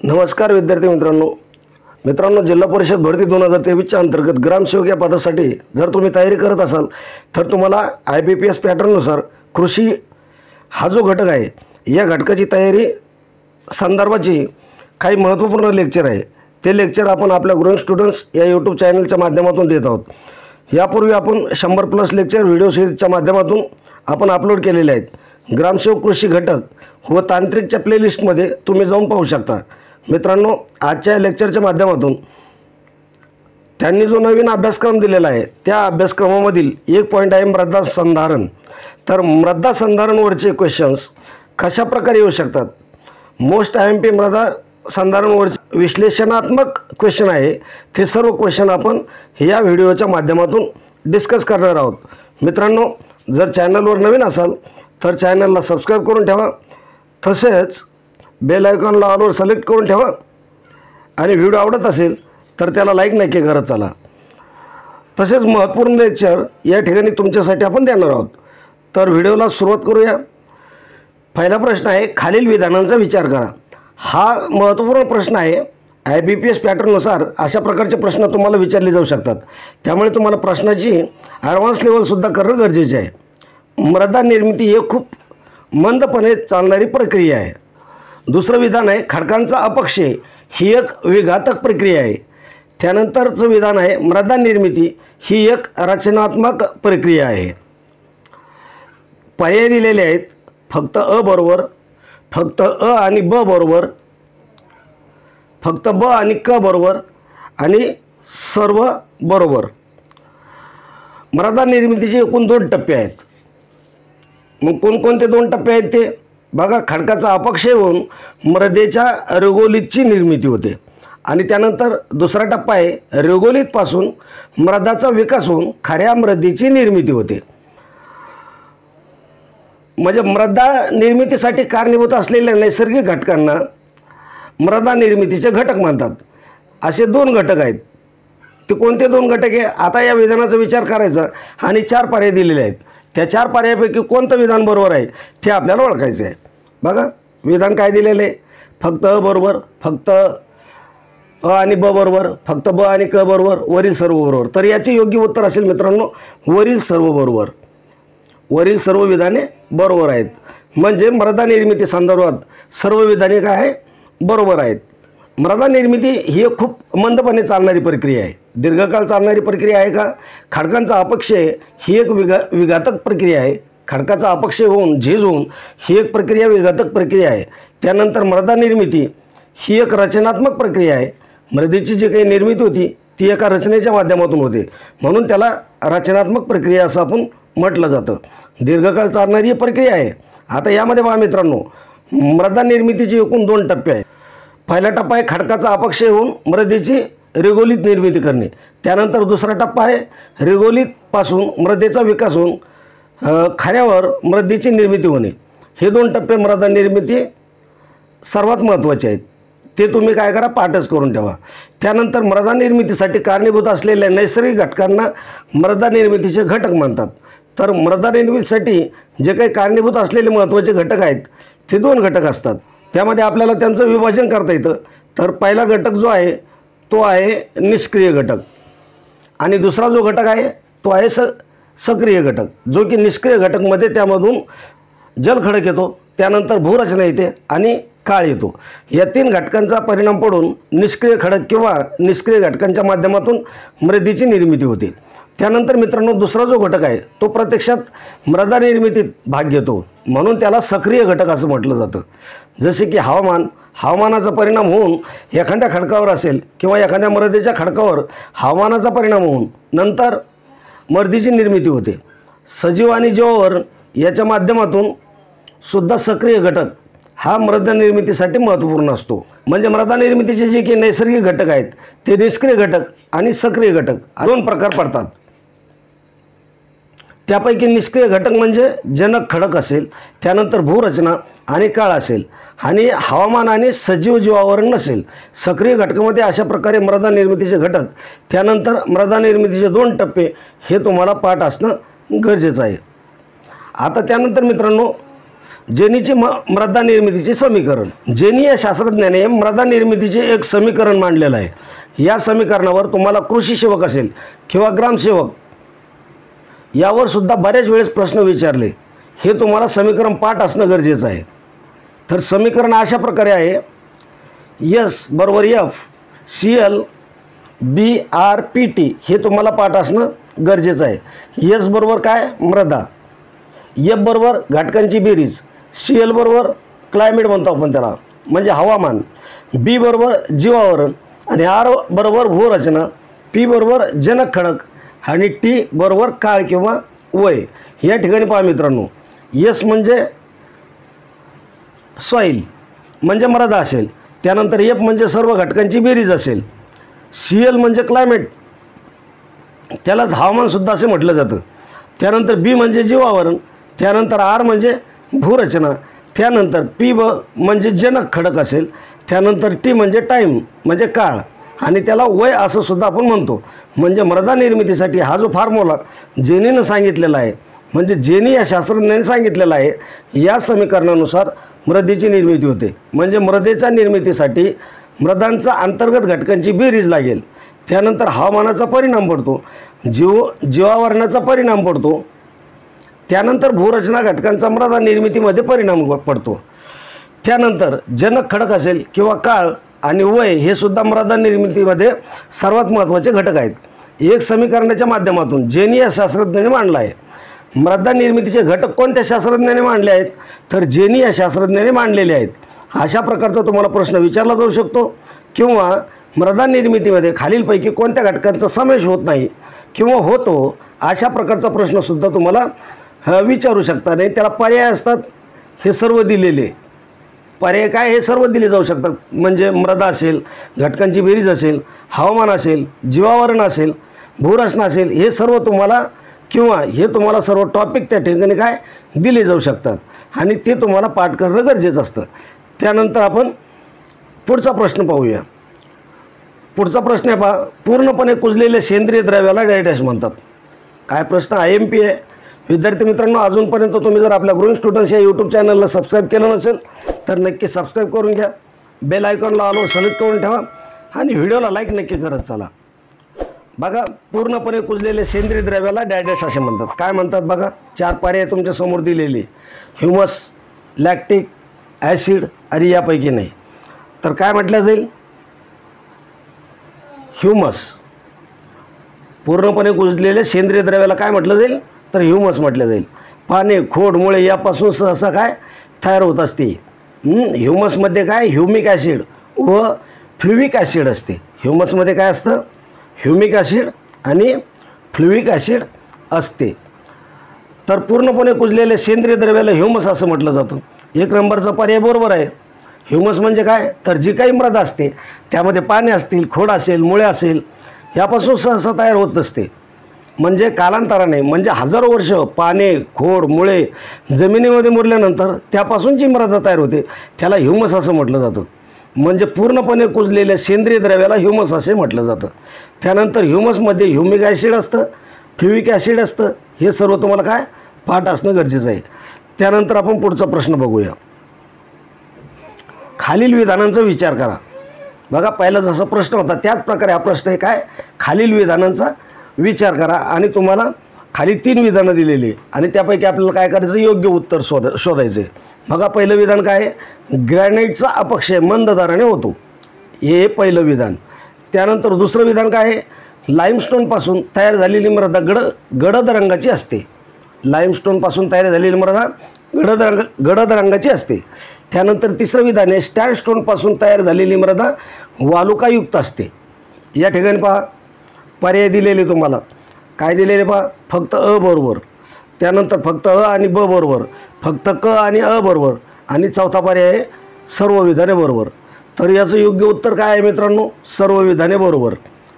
नमस्कार विद्यार्थी मित्रांनो, जिल्हा परिषद भरती 2023च्या अंतर्गत ग्रामसेवक या पदासाठी जर तुम्ही तयारी करत असाल तर तुम्हाला IBPS पॅटर्ननुसार कृषी हा जो घटक आहे या घटकाची तयारी संदर्भाची काही महत्त्वपूर्ण लेक्चर आहे। ते लेक्चर आपण आपल्या ग्रोइंग स्टुडंट्स या YouTube चॅनलच्या माध्यमातून देत आहोत। यापूर्वी आपण 100+ लेक्चर व्हिडिओ सिरीजच्या माध्यमातून आपण अपलोड केलेले आहेत। ग्रामसेवक कृषी घटक व तांत्रिकच्या प्लेलिस्टमध्ये तुम्ही जाऊन पाहू शकता। मित्रांनो, आजच्या लेक्चरच्या माध्यमातून त्यांनी जो नवीन अभ्यासक्रम दिलेला आहे त्या अभ्यासक्रमामधील एक पॉइंट आहे मृदा संधारण। तर मृदा संधारणवरचे क्वेश्चन्स कशा प्रकारे येऊ शकतात, मोस्ट IMP मृदा संधारणवरचे विश्लेषणात्मक क्वेश्चन आहे, ते सर्व क्वेश्चन आपण या व्हिडिओच्या माध्यमातून डिस्कस करणार आहोत। मित्रांनो, जर चॅनलवर नवीन असाल तर चॅनलला सबस्क्राइब करून ठेवा, तसेच बेल आयकॉनला ऑलवर सिलेक्ट करून ठेवा आणि व्हिडिओ आवडत असेल तर त्याला लाईक नक्की करत चला। तसेच महत्त्वपूर्ण लेक्चर या ठिकाणी तुमच्यासाठी आपण देणार आहोत। तर व्हिडिओला सुरुवात करूया। पहिला प्रश्न आहे, खालील विधानांचा विचार करा। हा महत्त्वपूर्ण प्रश्न आहे। IBPS पॅटर्ननुसार अशा प्रकारचे प्रश्न तुम्हाला विचारले जाऊ शकतात, त्यामुळे तुम्हाला प्रश्नाची ॲडव्हान्स लेवलसुद्धा करणं गरजेचे आहे। मृदा निर्मिती ही खूप मंदपणे चालणारी प्रक्रिया आहे। दुसरं विधान आहे, खडकांचा अपक्षय ही एक विघातक प्रक्रिया आहे। त्यानंतरचं विधान आहे, मृदा निर्मिती ही एक रचनात्मक प्रक्रिया आहे। पर्याय दिलेले आहेत, फक्त अ बरोबर, फक्त अ आणि ब बरोबर, फक्त ब आणि क बरोबर आणि सर्व बरोबर। मृदा निर्मितीचे एकूण 2 टप्पे आहेत। मग कोणकोणते 2 टप्पे आहेत ते बघा। खडकाचा अपक्षय होऊन मृदेच्या रेगोलितची निर्मिती होते आणि त्यानंतर दुसरा टप्पा आहे, रेगोलितपासून मृदाचा विकास होऊन खऱ्या मृदेची निर्मिती होते। म्हणजे मृदा निर्मितीसाठी कारणीभूत असलेल्या नैसर्गिक घटकांना मृदा निर्मितीचे घटक म्हणतात। असे 2 घटक आहेत। ते कोणते 2 घटक आहे? आता या विधानाचा विचार करायचा आणि 4 पर्याय दिलेले आहेत। त्या 4 पर्यायापैकी कोणतं विधान बरोबर आहे ते आपल्याला ओळखायचं आहे। बघा, विधान काय दिलेलं आहे, फक्त अ बरोबर, फक्त अ आणि ब बरोबर, फक्त ब आणि क बरोबर, वरील सर्व बरोबर। तर याचे योग्य उत्तर असेल मित्रांनो, वरील सर्व बरोबर। वरील सर्व विधाने बरोबर आहेत। म्हणजे मृदा निर्मिती संदर्भात सर्व विधाने काय आहे, बरोबर आहेत। मृदा निर्मिती ही एक खूप मंदपणे चालणारी प्रक्रिया आहे। दीर्घकाळ चालणारी प्रक्रिया आहे का? खडकांचा अपक्षय ही एक विघातक प्रक्रिया आहे। खडकाचा अपक्षय होऊन झीज होऊन ही एक प्रक्रिया विघातक प्रक्रिया आहे। त्यानंतर मृदा निर्मिती ही एक रचनात्मक प्रक्रिया आहे। मृदेची जी काही निर्मिती होती ती एका रचनेच्या माध्यमातून होते, म्हणून त्याला रचनात्मक प्रक्रिया असं आपण म्हटलं जातं। दीर्घकाळ चालणारी ही प्रक्रिया आहे। आता यामध्ये पहा मित्रांनो, मृदा निर्मितीचे एकूण 2 टप्पे आहेत। पहिला टप्पा आहे खडकाचा अपक्षय होऊन मृदेची रेगोलित निर्मिती करणे। त्यानंतर दुसरा टप्पा आहे रेगोलितपासून मृदेचा विकास होऊन खऱ्यावर मृदेची निर्मिती होणे। हे 2 टप्पे मृदा निर्मिती सर्वात महत्त्वाचे आहेत। ते तुम्ही काय करा, पाठच करून ठेवा। त्यानंतर मृदा निर्मितीसाठी कारणीभूत असलेल्या नैसर्गिक घटकांना मृदा निर्मितीचे घटक म्हणतात। तर मृदा निर्मितीसाठी जे काही कारणीभूत असलेले महत्त्वाचे घटक आहेत ते 2 घटक असतात। त्यामध्ये आपल्याला त्यांचं विभाजन करता येतं। तर पहिला घटक जो आहे तो आहे निष्क्रिय घटक आणि दुसरा जो घटक आहे तो आहे सक्रिय घटक, जो की निष्क्रिय घटकमध्ये त्यामधून जलखडक येतो, त्यानंतर भूरचना येते आणि काळ येतो। या 3 घटकांचा परिणाम पडून निष्क्रिय खडक किंवा निष्क्रिय घटकांच्या माध्यमातून मृदेची निर्मिती होते। त्यानंतर मित्रांनो, दुसरा जो घटक आहे तो प्रत्यक्षात मृदा निर्मितीत भाग घेतो, म्हणून त्याला सक्रिय घटक असं म्हटलं जातं। जसे की हवामानाचा परिणाम होऊन एखाद्या खडकावर असेल किंवा एखाद्या मृदेच्या खडकावर हवामानाचा परिणाम होऊन नंतर मृदेची निर्मिती होते। सजीव आणि जीवावर याच्या माध्यमातून सुद्धा सक्रिय घटक हा मृदा निर्मितीसाठी महत्त्वपूर्ण असतो। म्हणजे मृदा निर्मितीचे जे काही नैसर्गिक घटक आहेत ते निष्क्रिय घटक आणि सक्रिय घटक 2 प्रकार पडतात। त्यापैकी निष्क्रिय घटक म्हणजे जनक खडक असेल, त्यानंतर भूरचना आणि काळ असेल आणि हवामान आणि सजीव जीवावरण नसेल। सक्रिय घटकामध्ये अशा प्रकारे मृदा निर्मितीचे घटक, त्यानंतर मृदा निर्मितीचे 2 टप्पे हे तुम्हाला पाठ असणं गरजेचं आहे। आता त्यानंतर मित्रांनो, जेनीचे मृदा निर्मितीचे समीकरण. जेनी या शास्त्रज्ञाने मृदा निर्मितीचे एक समीकरण मांडलेलं आहे. या समीकरणावर तुम्हाला कृषी सेवक असेल किंवा ग्रामसेवक यावर सुद्धा बऱ्याच वेळेस प्रश्न विचारले. हे तुम्हाला समीकरण पाठ असणं गरजेचं आहे. तर समीकरण अशा प्रकारे आहे, एस बरोबर एफ CL BRPT हे तुम्हाला पाठ असणं गरजेचं आहे. एस बरोबर काय मृदा, एफ बरोबर घटकांची बेरीज, CL बरोबर क्लायमेट म्हणतो आपण त्याला म्हणजे हवामान, बी बरोबर जीवावरण आणि R बरोबर भूरचना, P बरोबर जनक खडक आणि T बरोबर काळ किंवा वय. या ठिकाणी पहा मित्रांनो, एस म्हणजे सॉईल म्हणजे मृदा असेल, त्यानंतर एफ म्हणजे सर्व घटकांची बेरीज असेल, CL म्हणजे क्लायमेट त्यालाच हवामानसुद्धा असे म्हटलं जातं, त्यानंतर बी म्हणजे जीवावरण, त्यानंतर R म्हणजे भूरचना, त्यानंतर P म्हणजे जनक खडक असेल, त्यानंतर T म्हणजे टाईम म्हणजे काळ आणि त्याला वय असं सुद्धा आपण म्हणतो. म्हणजे मृदा निर्मितीसाठी हा जो फॉर्म्युला जेनीनं सांगितलेला आहे, म्हणजे जेनी या शास्त्रज्ञाने सांगितलेला आहे, या समीकरणानुसार मृदेची निर्मिती होते. म्हणजे मृदेच्या निर्मितीसाठी मृदांचा अंतर्गत घटकांची बेरीज लागेल, त्यानंतर हवामानाचा परिणाम पडतो, जीवावरणाचा परिणाम पडतो, त्यानंतर भूरचना घटकांचा मृदा निर्मितीमध्ये परिणाम पडतो, त्यानंतर जनक खडक असेल किंवा काळ आणि वय हे सुद्धा मृदा निर्मितीमध्ये सर्वात महत्त्वाचे घटक आहेत. एक समीकरणाच्या माध्यमातून जेनी या शास्त्रज्ञाने मांडला आहे. मृदा निर्मितीचे घटक कोणत्या शास्त्रज्ञाने मांडले आहेत, तर जेनी या शास्त्रज्ञाने मांडलेले आहेत. अशा प्रकारचा तुम्हाला प्रश्न विचारला जाऊ शकतो. किंवा मृदा निर्मितीमध्ये खालीलपैकी कोणत्या घटकांचा समावेश होत नाही किंवा होतो, अशा प्रकारचा प्रश्नसुद्धा तुम्हाला विचारू शकता. नाही त्याला पर्याय असतात, हे सर्व दिलेले पर्याय काय हे सर्व दिले जाऊ शकतात. म्हणजे मृदा असेल, घटकांची बेरीज असेल, हवामान असेल, जीवावरण असेल, भूरचना असेल, हे सर्व तुम्हाला किंवा हे तुम्हाला सर्व टॉपिक त्या ठिकाणी काय दिले जाऊ शकतात आणि ते तुम्हाला पाठ करणं गरजेचं असतं. त्यानंतर आपण पुढचा प्रश्न पाहूया. पुढचा प्रश्न आहे पहा, पूर्णपणे कुजलेल्या सेंद्रिय द्रव्याला डॅश म्हणतात. काय प्रश्न IMP आहे. विद्यार्थी मित्रांनो, अजूनपर्यंत तुम्ही जर आपल्या ग्रोइंग स्टुडंट्स या यूट्यूब चॅनलला सबस्क्राईब केलं नसेल तर नक्की सबस्क्राईब करून घ्या, बेल आयकॉनला ऑलवर सिलेक्ट करून ठेवा आणि व्हिडिओला लाईक नक्की करत चला. बघा, पूर्णपणे कुजलेले सेंद्रिय द्रव्याला डॅश असे म्हणतात. काय म्हणतात बघा, 4 पर्याय तुमच्या समोर दिलेले, ह्युमस, लॅक्टिक ॲसिड आणि यापैकी नाही. तर काय म्हटलं जाईल, ह्युमस. पूर्णपणे कुजलेले सेंद्रिय द्रव्याला काय म्हटलं जाईल, तर ह्युमस म्हटलं जाईल. पाने, खोड, मुळे यापासून सहसा काय तयार होत असते. ह्युमसमध्ये काय ह्युमिक ॲसिड व फ्लुविक ॲसिड असते. ह्युमसमध्ये काय असतं, ह्युमिक ॲसिड आणि फ्लुविक ॲसिड असते. तर पूर्णपणे कुजलेले सेंद्रिय द्रव्याला ह्युमस असं म्हटलं जातं. 1 नंबरचा पर्याय बरोबर आहे. ह्युमस म्हणजे काय, तर जी काही मृदा असते त्यामध्ये पाने असतील, खोड असेल, मुळे असेल यापासून सहसा तयार होत असते. म्हणजे कालांतराने, म्हणजे हजारो वर्ष पाने, खोड, मुळे जमिनीमध्ये मुरल्यानंतर त्यापासून जी मृदा तयार होते त्याला ह्युमस असं म्हटलं जातं. म्हणजे पूर्णपणे कुजलेल्या सेंद्रिय द्रव्याला ह्युमस असे म्हटलं जातं. त्यानंतर ह्युमसमध्ये ह्युमिक ॲसिड असतं, फ्लुविक ॲसिड असतं. हे सर्व तुम्हाला काय पाठ असणं गरजेचं आहे. त्यानंतर आपण पुढचा प्रश्न बघूया. खालील विधानांचा विचार करा. बघा, पहिला जसा प्रश्न होता त्याच प्रकारे हा प्रश्न आहे. काय, खालील विधानांचा विचार करा आणि तुम्हाला खाली 3 विधानं दिलेली आणि त्यापैकी आपल्याला काय करायचं, योग्य उत्तर शोधायचे. बघा, पहिलं विधान काय आहे, ग्रॅनाईटचा अपक्षय मंद दराने होतो. हे पहिलं विधान. त्यानंतर दुसरं विधान काय आहे, लाईमस्टोनपासून तयार झालेली मृदा गडद रंगाची असते. लाईमस्टोनपासून तयार झालेली मृदा गडद रंगाची असते. त्यानंतर तिसरं विधान आहे, स्टॅनस्टोनपासून तयार झालेली मृदा वालुकायुक्त असते. या ठिकाणी पहा पर्याय दिलेले तुम्हाला. काय दिलेले पहा, फक्त अ बरोबर, त्यानंतर फक्त अ आणि ब बरोबर, फक्त क आणि अ बरोबर आणि चौथा पर्याय आहे सर्व विधाने बरोबर. तर याचं योग्य उत्तर काय आहे मित्रांनो, सर्व विधाने बरोबर.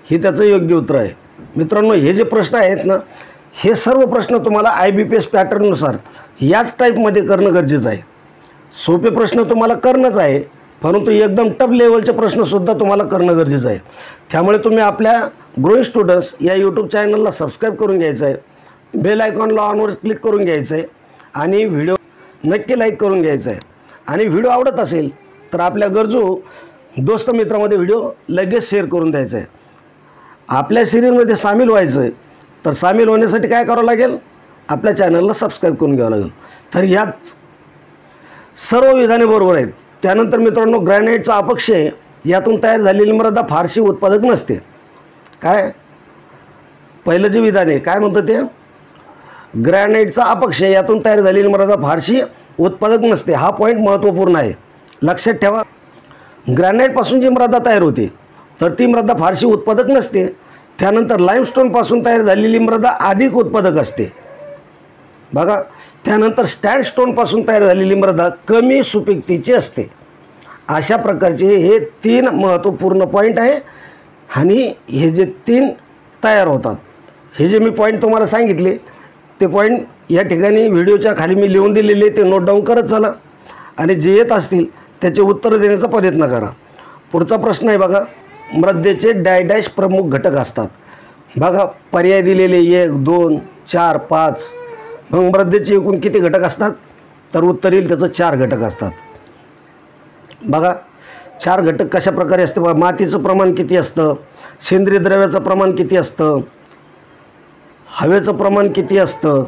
हे त्याचं योग्य उत्तर आहे. मित्रांनो, हे जे प्रश्न आहेत ना, हे सर्व प्रश्न तुम्हाला IBPS पॅटर्ननुसार याच टाईपमध्ये करणं गरजेचं आहे. सोपे प्रश्न तुम्हाला करणंच आहे, परंतु एकदम टफ लेवलचे प्रश्नसुद्धा तुम्हाला करणं गरजेचं आहे. त्यामुळे तुम्ही आपल्या ग्रोइंग स्टुडंट्स या यूट्यूब चॅनलला सबस्क्राईब करून घ्यायचं आहे, बेल आयकॉनला ऑनवर क्लिक करून घ्यायचं आहे आणि व्हिडिओ नक्की लाईक करून घ्यायचं आहे आणि व्हिडिओ आवडत असेल तर आपल्या गरजू दोस्त मित्रामध्ये व्हिडिओ लगेच शेअर करून द्यायचा आहे. आपल्या सिरीजमध्ये सामील व्हायचं आहे तर सामील होण्यासाठी काय करावं लागेल, आपल्या चॅनलला सबस्क्राईब करून घ्यावं लागेल. तर याच सर्व विधाने बरोबर आहेत. त्यानंतर मित्रांनो, ग्रॅनाइटचा अपक्षय यातून तयार झालेली मृदा फारशी उत्पादक नसते. काय पहिलं जे विधान आहे काय म्हणतं ते, ग्रॅनाइटचा अपक्षय यातून तयार झालेली मृदा फारशी उत्पादक नसते. हा पॉईंट महत्त्वपूर्ण आहे, लक्षात ठेवा. ग्रॅनाइटपासून जी मृदा तयार होते तर ती मृदा फारशी उत्पादक नसते. त्यानंतर लाईमस्टोनपासून तयार झालेली मृदा अधिक उत्पादक असते. बघा, त्यानंतर स्टँडस्टोनपासून तयार झालेली मृदा कमी सुपीकतेची असते. अशा प्रकारचे हे 3 महत्त्वपूर्ण पॉईंट आहे आणि हे जे 3 तयार होतात, हे जे मी पॉईंट तुम्हाला सांगितले ते पॉईंट या ठिकाणी व्हिडिओच्या खाली मी लिहून दिलेले, ते नोट डाऊन करत चला आणि जे येत असतील त्याचे उत्तर देण्याचा प्रयत्न करा. पुढचा प्रश्न आहे बघा, मृदेचे डॅश प्रमुख घटक असतात. बघा, पर्याय दिलेले 1, 2, 4, 5. मग मृदेचे एकूण किती घटक असतात, तर उत्तर येईल त्याचं 4 घटक असतात. बघा, 4 घटक कशा प्रकारे असते बघा. मातीचं प्रमाण किती असतं, सेंद्रिय द्रव्याचं प्रमाण किती असतं, हवेचं प्रमाण किती असतं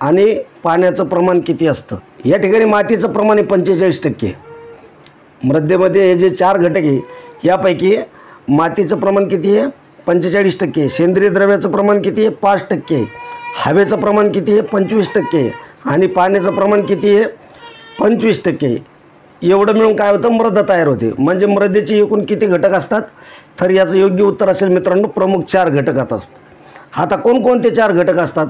आणि पाण्याचं प्रमाण किती असतं. या ठिकाणी मातीचं प्रमाण आहे 45%. मृदेमध्ये हे जे 4 घटक आहे यापैकी मातीचं प्रमाण किती आहे, 45%. सेंद्रिय द्रव्याचं प्रमाण किती आहे, 5%. हवेचं प्रमाण किती आहे, 25%. आणि पाण्याचं प्रमाण किती आहे, 25%. एवढं मिळून काय होतं, मृदा तयार होते. म्हणजे मृदेचे एकूण किती घटक असतात, तर याचं योग्य उत्तर असेल मित्रांनो, प्रमुख 4 घटकात असतात. आता कोणकोणते 4 घटक असतात,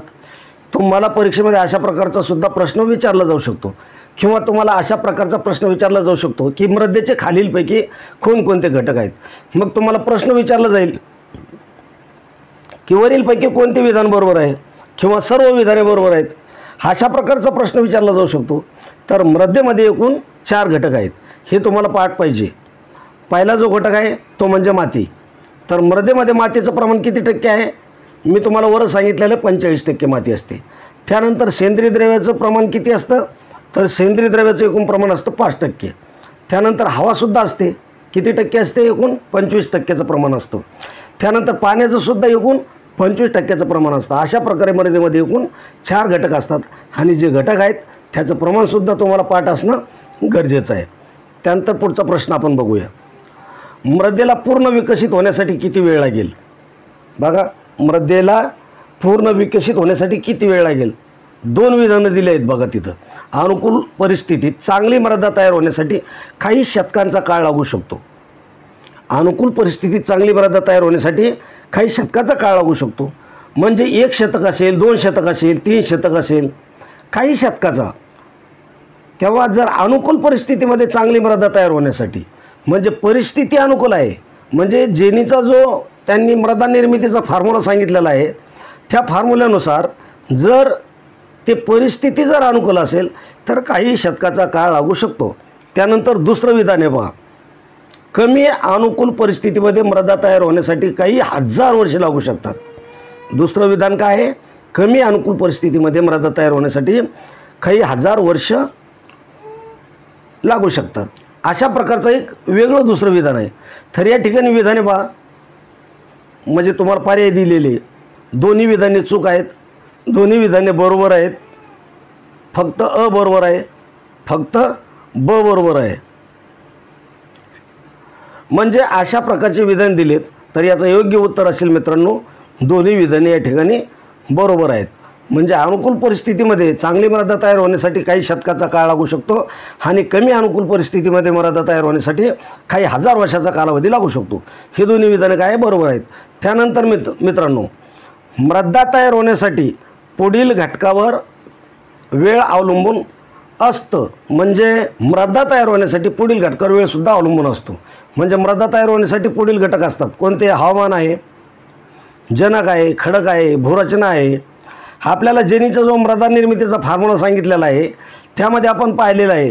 तुम्हाला परीक्षेमध्ये अशा प्रकारचा सुद्धा प्रश्न विचारला जाऊ शकतो किंवा तुम्हाला अशा प्रकारचा प्रश्न विचारला जाऊ शकतो की मृदेचे खालीलपैकी कोणकोणते घटक आहेत. मग तुम्हाला प्रश्न विचारला जाईल की वरीलपैकी कोणते विधान बरोबर आहे किंवा सर्व विधाने बरोबर आहेत. अशा प्रकारचा प्रश्न विचारला जाऊ शकतो. तर मृदेमध्ये एकूण 4 घटक आहेत, हे तुम्हाला पाठ पाहिजे. पहिला जो घटक आहे तो म्हणजे माती. तर मृदेमध्ये मातीचं प्रमाण किती टक्के आहे, मी तुम्हाला वर सांगितलेलं 45% माती असते. त्यानंतर सेंद्रिय द्रव्याचं प्रमाण किती असतं, तर सेंद्रिय द्रव्याचं एकूण प्रमाण असतं 5%. त्यानंतर हवासुद्धा असते, किती टक्के असते, एकूण 25%चं प्रमाण असतं. त्यानंतर पाण्याचं सुद्धा एकूण 25%चं प्रमाण असतं. अशा प्रकारे मृदेमध्ये एकूण 4 घटक असतात आणि जे घटक आहेत त्याचं प्रमाणसुद्धा तुम्हाला पाठ असणं गरजेचं आहे. त्यानंतर पुढचा प्रश्न आपण बघूया, मृदेला पूर्ण विकसित होण्यासाठी किती वेळ लागेल. बघा, मृदेला पूर्ण विकसित होण्यासाठी किती वेळ लागेल. 2 विधानं दिली आहेत बघा तिथं. अनुकूल परिस्थितीत चांगली मृदा तयार होण्यासाठी काही शतकांचा काळ लागू शकतो. अनुकूल परिस्थितीत चांगली मृदा तयार होण्यासाठी काही शतकाचा काळ लागू शकतो. म्हणजे 1 शतक असेल, 2 शतक असेल, 3 शतक असेल, काही शतकाचा. तेव्हा जर अनुकूल परिस्थितीमध्ये चांगली मृदा तयार होण्यासाठी, म्हणजे परिस्थिती अनुकूल आहे, म्हणजे जेनीचा जो त्यांनी मृदा निर्मितीचा फॉर्म्युला सांगितलेला आहे त्या फॉर्म्युल्यानुसार जर ते परिस्थिती जर अनुकूल असेल तर काही शतकाचा काळ लागू शकतो. त्यानंतर दुसरं विधान आहे बघा, कमी अनुकूल परिस्थितीमध्ये मृदा तयार होण्यासाठी काही 1000 वर्षे लागू शकतात. दुसरं विधान काय आहे, कमी अनुकूल परिस्थितीमध्ये मृदा तयार होण्यासाठी काही 1000 वर्ष लागू शकतात. अशा प्रकारचं एक वेगळं दुसरं विधान आहे. तर या ठिकाणी विधाने पहा, म्हणजे तुम्हाला पर्याय दिलेले, दोन्ही विधाने चूक आहेत, दोन्ही विधाने बरोबर आहेत, फक्त अ बरोबर आहे, फक्त ब बरोबर आहे. म्हणजे अशा प्रकारचे विधान दिलेत तर याचं योग्य उत्तर असेल मित्रांनो, दोन्ही विधाने या ठिकाणी बरोबर आहेत. म्हणजे अनुकूल परिस्थितीमध्ये चांगली मृदा तयार होण्यासाठी काही शतकाचा काळ लागू शकतो आणि कमी अनुकूल परिस्थितीमध्ये मृदा तयार होण्यासाठी काही 1000 वर्षाचा कालावधी लागू शकतो. हे दोन्ही विधाने काय बरोबर आहेत. त्यानंतर मित्रांनो, मृदा तयार होण्यासाठी पुढील घटकावर वेळ अवलंबून असतं. म्हणजे मृदा तयार होण्यासाठी पुढील घटकावर वेळसुद्धा अवलंबून असतो. म्हणजे मृदा तयार होण्यासाठी पुढील घटक असतात कोणते, हवामान आहे, जनक आहे, खडक आहे, भूरचना आहे. आपल्याला जेनीचा जो मृदा निर्मितीचा फॉर्म्युला सांगितलेला आहे त्यामध्ये आपण पाहिलेलं आहे.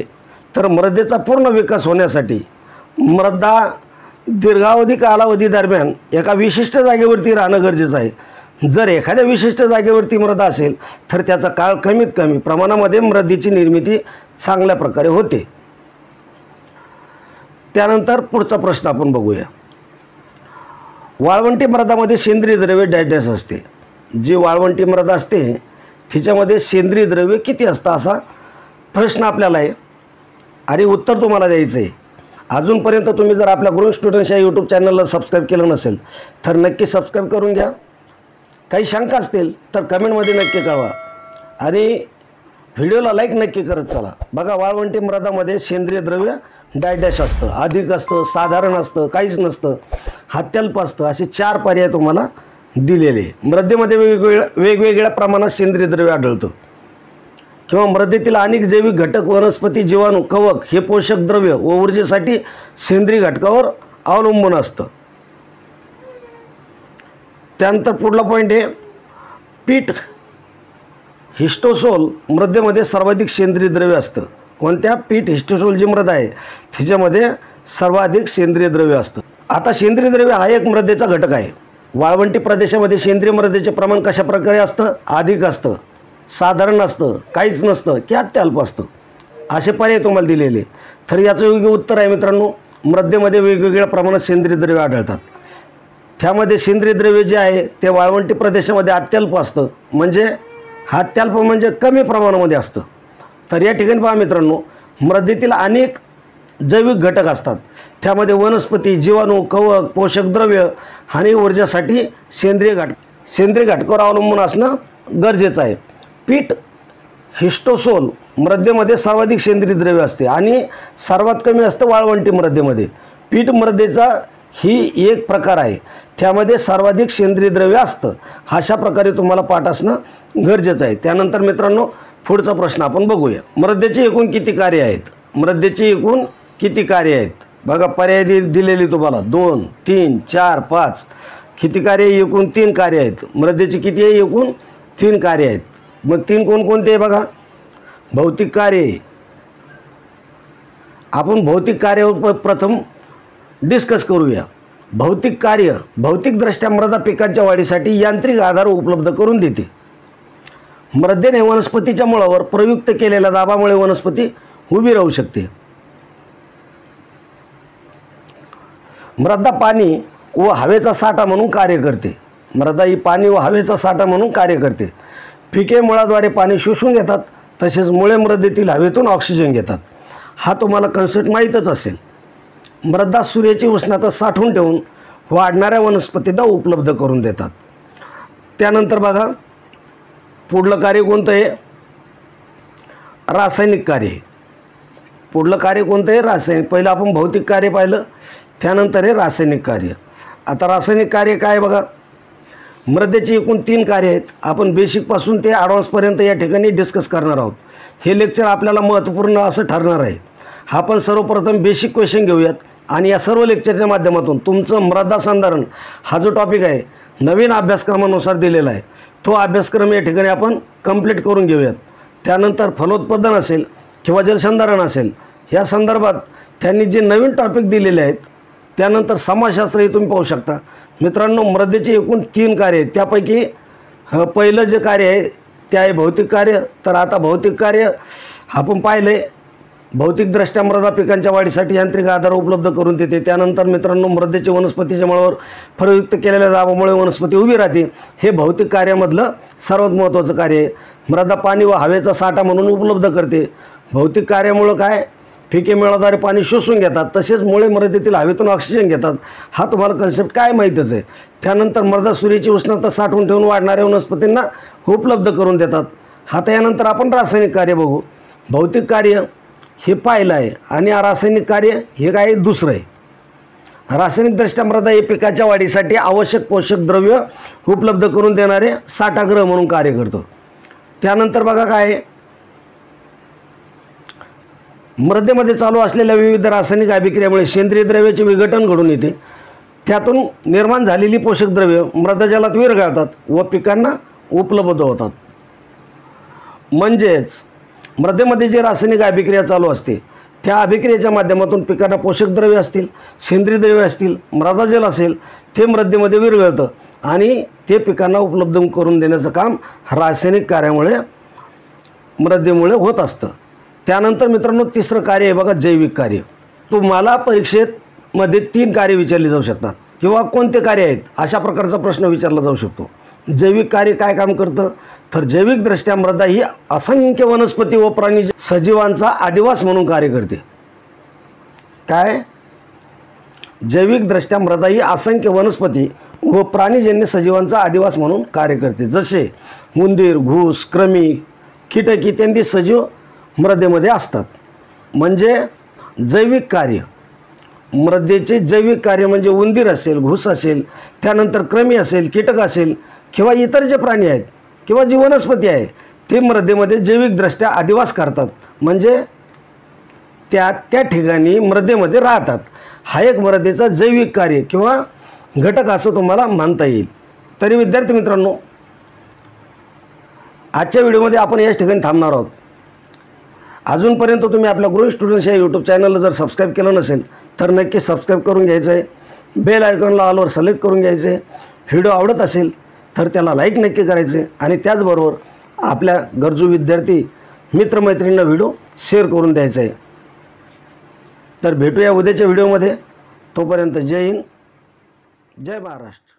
तर मृदेचा पूर्ण विकास होण्यासाठी मृदा दीर्घावधी कालावधी दरम्यान एका विशिष्ट जागेवरती राहणं गरजेचं आहे. जर एखाद्या विशिष्ट जागेवरती मृदा असेल तर त्याचा काळ कमीत कमी प्रमाणामध्ये मृदेची निर्मिती चांगल्या प्रकारे होते. त्यानंतर पुढचा प्रश्न आपण बघूया. वाळवंटी मृदामध्ये सेंद्रिय द्रव्य डॅश असते. जी वाळवंटी मृदा असते तिच्यामध्ये सेंद्रिय द्रव्य किती असतं असा प्रश्न आपल्याला आहे आणि उत्तर तुम्हाला द्यायचं आहे. अजूनपर्यंत तुम्ही जर आपल्या ग्रोइंग स्टुडंट्स या यूट्यूब चॅनलला सबस्क्राईब केलं नसेल तर नक्की सबस्क्राईब करून घ्या. काही शंका असतील तर कमेंटमध्ये नक्की कळवा आणि व्हिडिओला लाईक नक्की करत चला. बघा, वाळवंटी मृदामध्ये सेंद्रिय द्रव्य डॅश असतं, अधिक असतं, साधारण असतं, काहीच नसतं, अत्यल्प असतं, असे 4 पर्याय तुम्हाला दिलेले. मृदेमध्ये वेगवेगळ्या प्रमाणात सेंद्रिय द्रव्य आढळतं किंवा मृदेतील अनेक जैविक घटक, वनस्पती, जीवाणू, कवक हे पोषक द्रव्य व ऊर्जेसाठी सेंद्रिय घटकावर अवलंबून असतं. त्यानंतर पुढला पॉईंट आहे पीठ हिस्टोसोल मृदेमध्ये सर्वाधिक सेंद्रिय द्रव्य असतं. कोणत्या? पीठ हिस्टोसोल जी मृदा आहे तिच्यामध्ये सर्वाधिक सेंद्रिय द्रव्य असतं. आता सेंद्रिय द्रव्य हा एक मृदेचा घटक आहे. वाळवंटी प्रदेशामध्ये सेंद्रिय मृदेचे प्रमाण कशा प्रकारे असतं? अधिक असतं, साधारण असतं, काहीच नसतं की अत्यल्प असतं, असे पर्याय तुम्हाला दिलेले. तर याचं योग्य उत्तर आहे मित्रांनो, मृदेमध्ये वेगवेगळ्या प्रमाणात सेंद्रिय द्रव्य आढळतात. त्यामध्ये सेंद्रिय द्रव्य जे आहे ते वाळवंटी प्रदेशामध्ये अत्यल्प असतं, म्हणजे अत्यल्प म्हणजे कमी प्रमाणामध्ये असतं. तर या ठिकाणी पहा मित्रांनो, मृदेतील अनेक जैविक घटक असतात. त्यामध्ये वनस्पती, जीवाणू, कवक, पोषक द्रव्य आणि ऊर्जासाठी सेंद्रिय घटकावर अवलंबून असणं गरजेचं आहे. पीठ हिस्टोसोल मृदेमध्ये सर्वाधिक सेंद्रिय द्रव्य असते आणि सर्वात कमी असतं वाळवंटी मृदेमध्ये. पीठ मृदेचा ही एक प्रकार आहे, त्यामध्ये सर्वाधिक सेंद्रिय द्रव्य असतं. अशा प्रकारे तुम्हाला पाठ असणं गरजेचं आहे. त्यानंतर मित्रांनो पुढचा प्रश्न आपण बघूया. मृदेचे एकूण किती कार्य आहेत? मृदेचे एकूण किती कार्य आहेत? बघा, पर्याय दिलेली तुम्हाला 2, 3, 4, 5. किती कार्य? एकूण 3 कार्य आहेत. मृदेचे किती आहे? एकूण 3 कार्य आहेत. मग 3 कोणकोणते आहे बघा? भौतिक कार्य. आपण भौतिक कार्यावर प्रथम डिस्कस करूया. भौतिक कार्य भौतिकदृष्ट्या मृदा पिकांच्या वाढीसाठी यांत्रिक आधार उपलब्ध करून देते. मृदेने वनस्पतीच्या मुळावर प्रयुक्त केलेल्या दाबामुळे वनस्पती उभी राहू शकते. मृदा पाणी व हवेचा साठा म्हणून कार्य करते. मृदा ही पाणी व हवेचा साठा म्हणून कार्य करते. पिके मुळाद्वारे पाणी शोषून घेतात, तसेच मुळे मृदेतील हवेतून ऑक्सिजन घेतात. हा तुम्हाला कन्सेप्ट माहीतच असेल. मृदा सूर्याची उष्णता साठवून ठेवून वाढणाऱ्या वनस्पतींना उपलब्ध करून देतात. त्यानंतर बघा, पुढलं कार्य कोणतं आहे? रासायनिक कार्य. पुढलं कार्य कोणतं आहे? रासायनिक. पहिलं आपण भौतिक कार्य पाहिलं, त्यानंतर हे रासायनिक कार्य. आता रासायनिक कार्य काय बघा? मृदेची एकूण 3 कार्य आहेत. आपण बेसिकपासून ते ॲडव्हान्सपर्यंत या ठिकाणी डिस्कस करणार आहोत. हे लेक्चर आपल्याला महत्त्वपूर्ण असं ठरणार आहे. आपण सर्वप्रथम बेसिक क्वेश्चन घेऊयात आणि या सर्व लेक्चरच्या माध्यमातून तुमचं मृदा संधारण हा जो टॉपिक आहे नवीन अभ्यासक्रमानुसार दिलेला आहे, तो अभ्यासक्रम या ठिकाणी आपण कंप्लीट करून घेऊयात. त्यानंतर फलोत्पादन असेल किंवा जलसंधारण असेल, या संदर्भात त्यांनी जे नवीन टॉपिक दिलेले आहेत. त्यानंतर समाजशास्त्र हे तुम्ही पाहू शकता. मित्रांनो, मृदेचे एकूण 3 कार्य आहेत. त्यापैकी पहिलं जे कार्य आहे ते आहे भौतिक कार्य. तर आता भौतिक कार्य आपण पाहिलं आहे. भौतिकदृष्ट्या मृदा पिकांच्या वाढीसाठी यांत्रिक आधार उपलब्ध करून देते. त्यानंतर मित्रांनो, मृदेचे वनस्पतीच्या मुळावर प्रयुक्त केलेल्या दाबामुळे वनस्पती उभी राहते. हे भौतिक कार्यामधलं सर्वात महत्त्वाचं कार्य आहे. मृदा पाणी व हवेचा साठा म्हणून उपलब्ध करते. भौतिक कार्यामुळं काय? पिके मुळाद्वारे पाणी शोषून घेतात, तसेच मुळे मृदेतील हवेतून ऑक्सिजन घेतात. हा तुम्हाला कन्सेप्ट काय माहीतच आहे. त्यानंतर मृदा सूर्याची उष्णता साठवून ठेवून वाढणाऱ्या वनस्पतींना उपलब्ध करून देतात. आता यानंतर आपण रासायनिक कार्य बघू. भौतिक कार्य हे पाहिलं आहे आणि रासायनिक कार्य हे काय? दुसरं आहे. रासायनिकदृष्ट्या मृदा हे पिकाच्या वाढीसाठी आवश्यक पोषक द्रव्य उपलब्ध करून देणारे साठागृह म्हणून कार्य करतो. त्यानंतर बघा काय? मृदेमध्ये चालू असलेल्या विविध रासायनिक अभिक्रियामुळे सेंद्रिय द्रव्याचे विघटन घडून येते. त्यातून निर्माण झालेली पोषक द्रव्य मृदजलात विरघळतात व पिकांना उपलब्ध होतात. म्हणजेच मृदेमध्ये जे रासायनिक अभिक्रिया चालू असते त्या अभिक्रियेच्या माध्यमातून पिकांना पोषक द्रव्य असतील, सेंद्रिय द्रव्य असतील, मृदाजल असेल, ते मृदेमध्ये विरघळतं आणि ते पिकांना उपलब्ध करून देण्याचं काम रासायनिक कार्यामुळे मृदेमुळे होत असतं. त्यानंतर मित्रांनो तिसरं कार्य आहे बघा, जैविक कार्य. तुम्हाला परीक्षेमध्ये 3 कार्य विचारली जाऊ शकतात किंवा कोणते कार्य आहेत अशा प्रकारचा प्रश्न विचारला जाऊ शकतो. जैविक कार्य काय काम करतं, तर जैविकदृष्ट्या मृदा ही असंख्य वनस्पती व प्राणी सजीवांचा अधिवास म्हणून कार्य करते. काय, जैविकदृष्ट्या मृदा ही असंख्य वनस्पती व प्राणीजन्य सजीवांचा अधिवास म्हणून कार्य करते. जसे उंदीर, घूस, कृमी, कीटक इत्यादी सजीव मृदेमध्ये असतात. म्हणजे जैविक कार्य, मृदेचे जैविक कार्य म्हणजे उंदीर असेल, घूस असेल, त्यानंतर कृमी असेल, कीटक असेल किंवा इतर जे प्राणी आहेत किंवा जी वनस्पती आहे ते मृदेमध्ये जैविकदृष्ट्या अधिवास करतात. म्हणजे त्या ठिकाणी मृदेमध्ये राहतात. हा एक मृदेचा जैविक कार्य किंवा घटक असं तुम्हाला मानता येईल. तरी विद्यार्थी मित्रांनो, आजच्या व्हिडिओमध्ये आपण याच ठिकाणी थांबणार आहोत. अजूनपर्यंत तुम्ही आपल्या ग्रो स्टुडंट्स या यूट्यूब चॅनलला जर सबस्क्राईब केलं नसेल तर नक्की सबस्क्राईब करून घ्यायचं आहे. बेल आयकॉनला ऑलवर सिलेक्ट करून घ्यायचं आहे. व्हिडिओ आवडत असेल तर त्याला लाईक नक्की करायचे आणि त्याचबरोबर आपल्या गरजू विद्यार्थी मित्रमैत्रिणींना व्हिडिओ शेअर करून द्यायचा आहे. तर भेटूया उद्याच्या व्हिडिओमध्ये. तोपर्यंत जय हिंद, जय महाराष्ट्र.